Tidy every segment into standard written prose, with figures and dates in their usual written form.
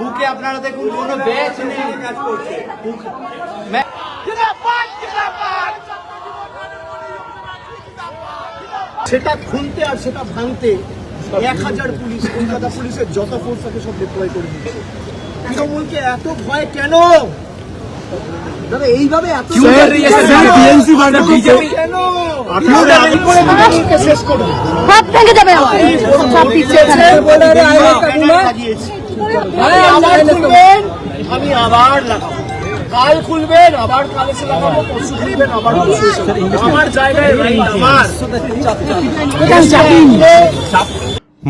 বুকে আপনারা দেখুন কোনো ব্যাচ নেই কাজ করছে। সেটা খুলতে আর সেটা ভাঙতে 1000 পুলিশ, কলকাতা পুলিশের যত ফোর্স আছে সব ডিপ্লয় করে দিয়েছে। তৃণমূলকে এত ভয় কেন? দাদা এইভাবে এত কেন শেষ করবে? হাত ভেঙে যাবে। আমি আবার লাগাবো, কাল খুলবেন আবার, কাল এসে লাগাবো, পরশু খুলবেন আবার, আমার জায়গায় আমার।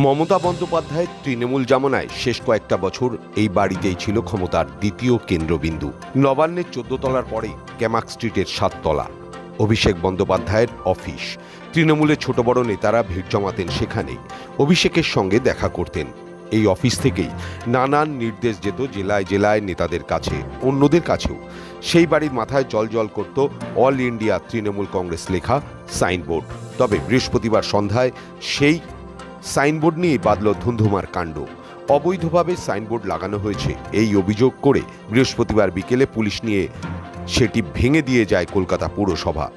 মমতা বন্দ্যোপাধ্যায়ের তৃণমূল জামানায় শেষ কয়েকটা বছর এই বাড়িতেই ছিল ক্ষমতার দ্বিতীয় কেন্দ্রবিন্দু। নবান্নের 14 তলার পরে ক্যামাক স্ট্রিটের 7 তলা অভিষেক বন্দ্যোপাধ্যায়ের অফিস। তৃণমূলের ছোট বড় নেতারা ভিড় জমাতেন সেখানে, অভিষেকের সঙ্গে দেখা করতেন। এই অফিস থেকেই নানান নির্দেশ যেত জেলায় জেলায় নেতাদের কাছে, অন্যদের কাছেও। সেই বাড়ির মাথায় জল করত অল ইন্ডিয়া তৃণমূল কংগ্রেস লেখা সাইনবোর্ড। তবে বৃহস্পতিবার সন্ধ্যায় সেই সাইনবোর্ড নিয়ে বাঁধল ধুন্ধুমার কাণ্ড। অবৈধভাবে সাইনবোর্ড লাগানো হয়েছে এই অভিযোগ করে বৃহস্পতিবার বিকেলে পুলিশ নিয়ে সেটি ভেঙে দিয়ে যায় কলকাতা পৌরসভা।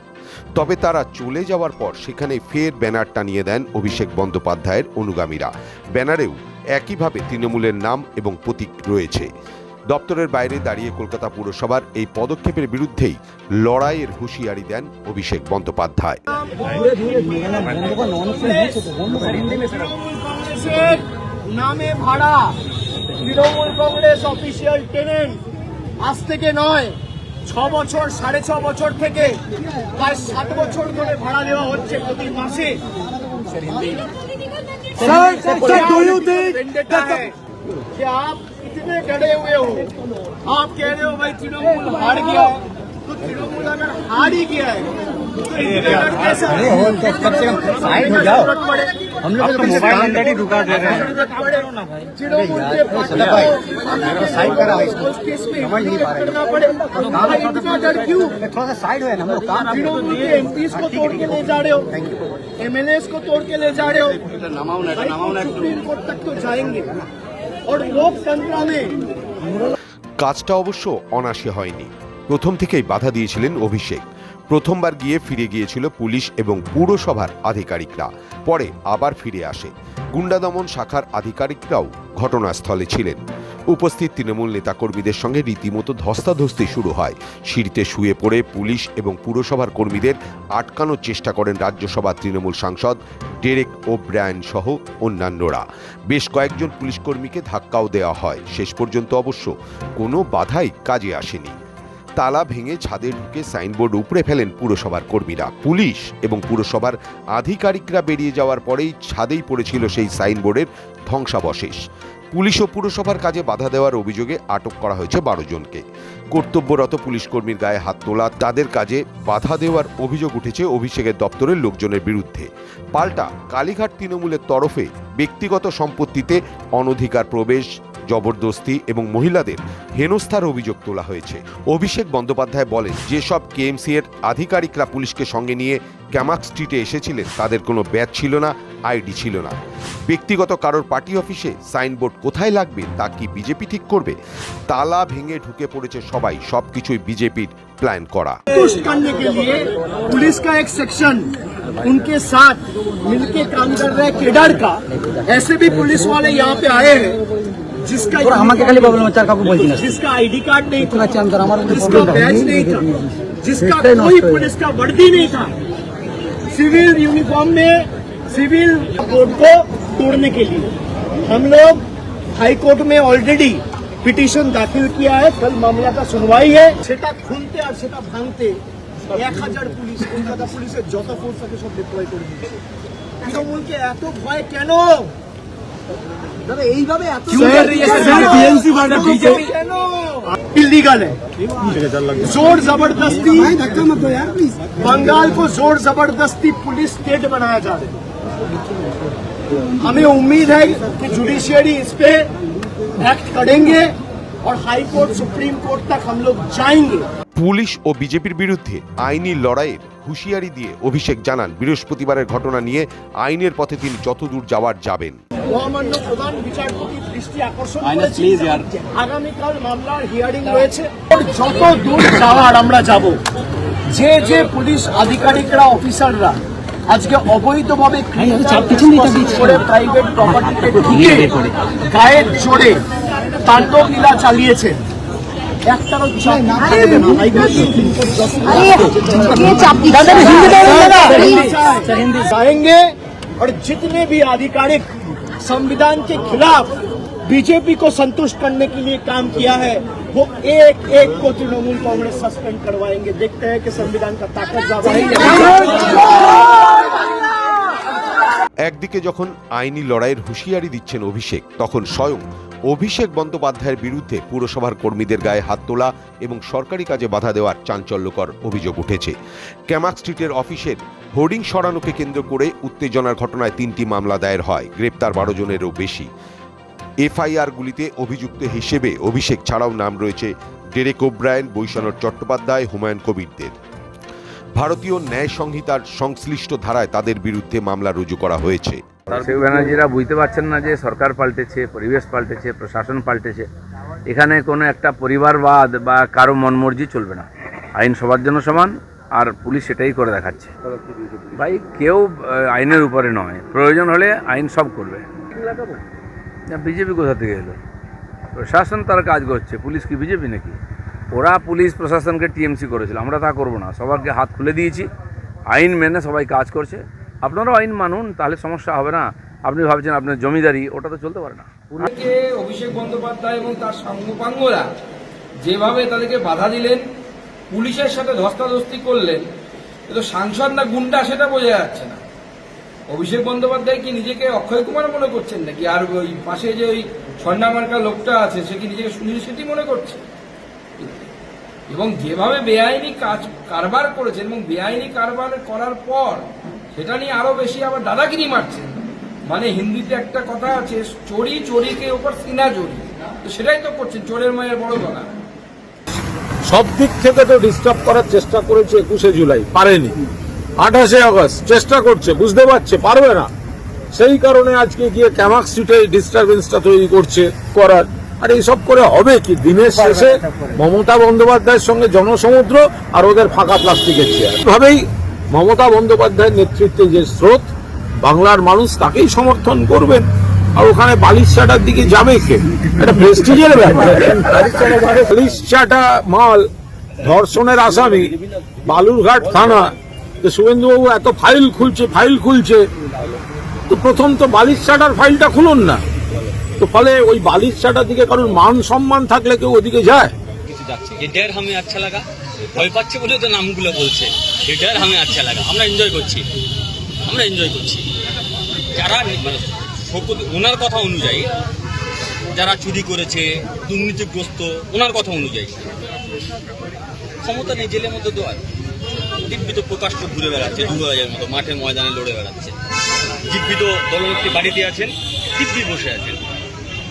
তবে তারা চলে যাওয়ার পর সেখানে ফের ব্যানার টানিয়ে দেন অভিষেক বন্দ্যোপাধ্যায়ের অনুগামীরা। ব্যানারেও একইভাবে তৃণমূলের নাম এবং প্রতীক রয়েছে। দপ্তরের বাইরে দাঁড়িয়ে কলকাতা পুরসভার এই পদক্ষেপের বিরুদ্ধেই লড়াইয়ের হুঁশিয়ারি দেন অভিষেক বন্দ্যোপাধ্যায়। নামে ভাড়া তৃণমূল কংগ্রেস অফিসিয়াল টেনেন্ট আজ থেকে নয়, 6 বছর 6.5 বছর থেকে প্রায় 7 বছর ধরে ভাড়া দেওয়া হচ্ছে প্রতি মাসে। कि आप इतने डरे हुए हो, आप कह रहे हो भाई तृणमूल हार गया, तो तृणमूल अगर हार ही गया है साइड हो जाओ। हम लोग तो मोबाइल नंबर ही रुका दे रहे हैं। साइड करा समझ नहीं पा रहे, इतना डर क्यों? थोड़ा सा साइड हो, हम लोग तृणमूल के एमपीज को तोड़ के ले जा रहे हो, एमएलए को तोड़ के ले जा रहे हो, सुप्रीम कोर्ट तक तो जाएंगे। और लोकतंत्र में কাজটা অবশ্য অনায়াসে হয়নি। প্রথম থেকেই বাধা দিয়েছিলেন অভিষেক। প্রথমবার গিয়ে ফিরে গিয়েছিল পুলিশ এবং পুরসভার আধিকারিকরা, পরে আবার ফিরে আসে। গুন্ডা দমন শাখার আধিকারিকরাও ঘটনাস্থলে ছিলেন। উপস্থিত তৃণমূল নেতাকর্মীদের সঙ্গে রীতিমতো ধস্তাধস্তি শুরু হয়। সিঁড়িতে শুয়ে পড়ে পুলিশ এবং পুরসভার কর্মীদের আটকানোর চেষ্টা করেন রাজ্যসভা তৃণমূল সাংসদ ডেরেক ওব্রায়ান সহ অন্যান্যরা। বেশ কয়েকজন পুলিশ কর্মীকে ধাক্কাও দেওয়া হয়। শেষ পর্যন্ত অবশ্য কোনো বাধাই কাজে আসেনি। তালা ভেঙে ছাদে ঢুকে সাইনবোর্ড উপড়ে ফেলেন পুরসভার কর্মীরা। পুলিশ এবং পুরসভার আধিকারিকরা বেরিয়ে যাওয়ার পরেই ছাদেই পড়েছিল সেই সাইনবোর্ডের ধ্বংসাবশেষ। পুলিশ ও পুরসভার কাজে বাধা দেওয়ার অভিযোগে আটক করা হয়েছে 12 জনকে। কর্তব্যরত পুলিশ কর্মীর গায়ে হাত তোলা, তাদের কাজে বাধা দেওয়ার অভিযোগ উঠেছে অভিষেকের দপ্তরের লোকজনের বিরুদ্ধে। পাল্টা কালীঘাট তৃণমূলের তরফে ব্যক্তিগত সম্পত্তিতে অনধিকার প্রবেশ, জবরদস্তি এবং মহিলাদের হেনস্থার অভিযোগ তোলা হয়েছে। অভিষেক বন্দ্যোপাধ্যায় বলেন, যেসব কেএমসি এর আধিকারিকরা পুলিশকে সঙ্গে নিয়ে ক্যামাক স্ট্রিটে এসেছিলেন তাদের কোনো ব্যাচ ছিল না, আইডি ছিল না। ব্যক্তিগত কারোর পার্টি অফিসে সাইনবোর্ড কোথায় লাগবে তা কি বিজেপি ঠিক করবে? তালা ভেঙে ঢুকে পড়েছে সবাই, সবকিছুই বিজেপির প্ল্যান করা। पुलिस का एक सेक्शन उनके साथ मिलके काम कर रहा है केडर का। ऐसे भी पुलिस वाले यहाँ पे आए हैं जिसका जिसका आईडी कार्ड नहीं था, जिसका बैच नहीं था, जिसका कोई पुलिस का वर्दी नहीं था, सिविल यूनिफॉर्म में सिविल कोड को तोड़ने के लिए हम लोग हाई कोर्ट में ऑलरेडी पिटीशन दाखिल किया है। कल मामला का सुनवाई है। সেটা খুলতে আর সেটা ভাঙতে 1000 পুলিশ, কলকাতা পুলিশের যত ফোর্স আছে সব ডিপ্লয় করে দিয়েছে। তৃণমূলকে এত ভয় কেন? দাদা এইভাবে এত इलीगल है। जोर जबरदस्ती बंगाल को जोर जबरदस्ती पुलिस स्टेट बनाया जा रहा है। हमें उम्मीद है कि जुडिशियरी इस पे एक्ट करेंगे और हाई कोर्ट सुप्रीम कोर्ट तक हम लोग जाएंगे। পুলিশ ও বিজেপির বিরুদ্ধে আইনি লড়াইয়ের হুঁশিয়ারি দিয়ে অভিষেক জানান বৃহস্পতিবারের ঘটনা নিয়ে আইনের পথে তিনি যতদূর যাওয়ার যাবেন। মহামান্য প্রধান বিচারপতির দৃষ্টি আকর্ষণ করেছি, আগামীকাল মামলার হিয়ারিং রয়েছে। যত দূর যাওয়ার আমরা যাব। যে পুলিশ আধিকারিকরা অফিসাররা আজকে অবৈধভাবে প্রাইভেট প্রপার্টিতে ঢুকে গায়ের জোরে তাণ্ডব লীলা চালিয়েছেন, একটারও जाएंगे और जितने भी आधिकारिक संविधान के खिलाफ बीजेपी को संतुष्ट करने के लिए काम किया है वो एक एक को तृणमूल कांग्रेस सस्पेंड करवाएंगे। देखते हैं कि संविधान का ताकत ज्यादा है। একদিকে যখন আইনি লড়াইয়ের হুঁশিয়ারি দিচ্ছেন অভিষেক, তখন স্বয়ং অভিষেক বন্দ্যোপাধ্যায়ের বিরুদ্ধে পুরসভার কর্মীদের গায়ে হাত তোলা এবং সরকারি কাজে বাধা দেওয়ার চাঞ্চল্যকর অভিযোগ উঠেছে। ক্যামাক স্ট্রিটের অফিসের হোর্ডিং সরানোকে কেন্দ্র করে উত্তেজনার ঘটনায় 3টি মামলা দায়ের হয়, গ্রেপ্তার 12 জনেরও বেশি। এফআইআরগুলিতে অভিযুক্ত হিসেবে অভিষেক ছাড়াও নাম রয়েছে ডেরেক ওব্রায়েন, বৈশানর চট্টোপাধ্যায়, হুমায়ুন কবিরদের। ভারতীয় ন্যায় সংহিতার সংশ্লিষ্ট ধারায় তাদের বিরুদ্ধে মামলা রুজু করা হয়েছে। অভিষেক ব্যানার্জিরা বুঝতে পারছেন না যে সরকার পাল্টেছে, পরিবেশ পাল্টেছে, প্রশাসন পাল্টেছে। এখানে কোনো একটা পরিবারবাদ বা কারো মনমর্জি চলবে না। আইন সবার জন্য সমান, আর পুলিশ সেটাই করে দেখাচ্ছে। ভাই কেউ আইনের উপরে নয়, প্রয়োজন হলে আইন সব করবে। বিজেপি কোথা থেকে এলো? প্রশাসন তার কাজ করছে, পুলিশ কি বিজেপি নাকি? ওরা পুলিশ প্রশাসনকে টিএমসি করেছিল, আমরা তা করবো না। সবাইকে হাত খুলে দিয়েছি, আইন মেনে সবাই কাজ করছে। আপনারাও আইন মানুন, তাহলে সমস্যা হবে না। আপনি ভাবছেন আপনার জমিদারি, ওটা তো চলতে পারে না। অভিষেক বন্দ্যোপাধ্যায় এবং তার সাঙ্গপাঙ্গরা যেভাবে তাদেরকে বাধা দিলেন, পুলিশের সাথে ধস্তাধস্তি করলেন, কিন্তু সাংসদ না গুন্ডা সেটা বোঝা যাচ্ছে না। অভিষেক বন্দ্যোপাধ্যায় কি নিজেকে অক্ষয় কুমার মনে করছেন নাকি? আর ওই পাশে যে ওই ছন্না মার্কা লোকটা আছে, সে কি নিজেকে সুনীল শেঠি মনে করছে? এবং যেভাবে বেআইনি কারবার করেছেন এবং বেআইনি কারবার করার পর সেটা নিয়ে আরো বেশি আবার দাদাগিরি মারছেন। মানে হিন্দিতে একটা কথা আছে, চোরি চোরিকে ওপর সিনা চোরি, তো সেটাই তো করছেন, চোরের মায়ের বড় গলা। সব দিক থেকে তো ডিস্টার্ব করার চেষ্টা করেছে। 21শে জুলাই পারেনি, 28শে আগস্ট চেষ্টা করছে, বুঝতে পারছে পারবে না, সেই কারণে আজকে গিয়ে ক্যামাক স্ট্রিটে ডিস্টারবেন্সটা তৈরি করছে করার। আর এইসব করে হবে কি? দিনের শেষে মমতা বন্দ্যোপাধ্যায়ের সঙ্গে জনসমুদ্র আর ওদের ফাঁকা প্লাস্টিকের চেয়ার। এভাবেই মমতা বন্দ্যোপাধ্যায়ের নেতৃত্বে যে স্রোত, বাংলার মানুষ তাকেই সমর্থন করবেন। আর ওখানে বালিশচাটার দিকে যাবে কে? এটা প্রেস্টিজের ব্যাপার। বালিশচাটা মাল ধর্ষণের আসামি, বালুরঘাট থানা। তো শুভেন্দুবাবু এত ফাইল খুলছে, তো প্রথম তো বালিশচাটার ফাইলটা খুলুন না। তো ফলে ওই বালিশচাটার দিকে কারণ মান সম্মান থাকলে কেউ ওদিকে যায়? ये डर हमें अच्छा लगा, ভয় পাচ্ছে বলে তো নামগুলো বলছে। ये डर हमें अच्छा लगा, আমরা এনজয় করছি। যারা ওনার কথা অনুযায়ী যারা চুরি করেছে, দুর্নীতিগ্রস্ত, ওনার কথা অনুযায়ী ক্ষমতা নেই, জেলের মধ্যে তো আর জীবিত প্রকাশ্য ঘুরে বেড়াচ্ছে, ডুবাইয়ের মতো মাঠে ময়দানে লড়ে বেড়াচ্ছে। জীবিত দলনেত্রী বাড়িতে আছেন, দিব্যি বসে আছেন।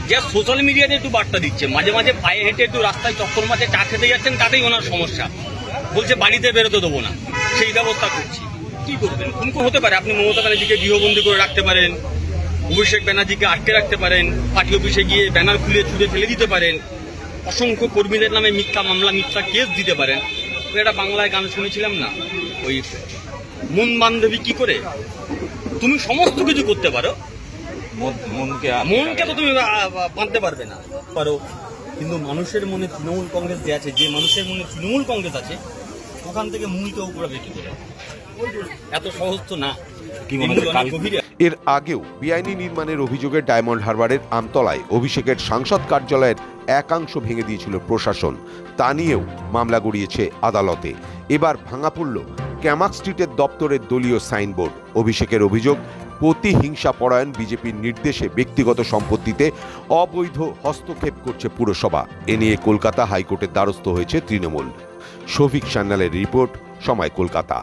যা সোশ্যাল মিডিয়াতে একটু বার্তা দিচ্ছে, মাঝে মাঝে পায়ে হেঁটে একটু রাস্তায় চক্কর মাঝে চা খেতে যাচ্ছেন, তাতেই ওনার সমস্যা। বলছে বাড়িতে বেরোতে দেবো না, সেই ব্যবস্থা করছি। কি করবেন? খুন হতে পারে। আপনি মমতা ব্যানার্জিকে গৃহবন্দী করে রাখতে পারেন, অভিষেক ব্যানার্জিকে আটকে রাখতে পারেন, পার্টি অফিসে গিয়ে ব্যানার খুলে ছুঁড়ে ফেলে দিতে পারেন, অসংখ্য কর্মীদের নামে মিথ্যা মামলা, মিথ্যা কেস দিতে পারেন। একটা বাংলায় গান শুনেছিলাম না, ওই মন বান্ধবী কি করে? তুমি সমস্ত কিছু করতে পারো, মনকে তো তুমি বাঁধতে পারবে না পারো, কিন্তু মানুষের মনে তৃণমূল কংগ্রেস যে আছে, যে মানুষের মনে তৃণমূল কংগ্রেস আছে, ওখান থেকে মূলকে উপরাবে কি করে? এত সহজ তো না। এর আগেও বেআইনি নির্মাণের অভিযোগে ডায়মন্ড হারবারের আমতলায় অভিষেকের সাংসদ কার্যালয়ের একাংশ ভেঙে দিয়েছিল প্রশাসন। তা নিয়েও মামলা গড়িয়েছে আদালতে। এবার ভাঙা পড়ল ক্যামাক স্ট্রিটের দপ্তরের দলীয় সাইনবোর্ড। অভিষেকের অভিযোগ, প্রতিহিংসা পরায়ণ বিজেপির নির্দেশে ব্যক্তিগত সম্পত্তিতে অবৈধ হস্তক্ষেপ করছে পুরসভা। এ নিয়ে কলকাতা হাইকোর্টের দ্বারস্থ হয়েছে তৃণমূল। শফিক সান্যালের রিপোর্ট, সময় কলকাতা।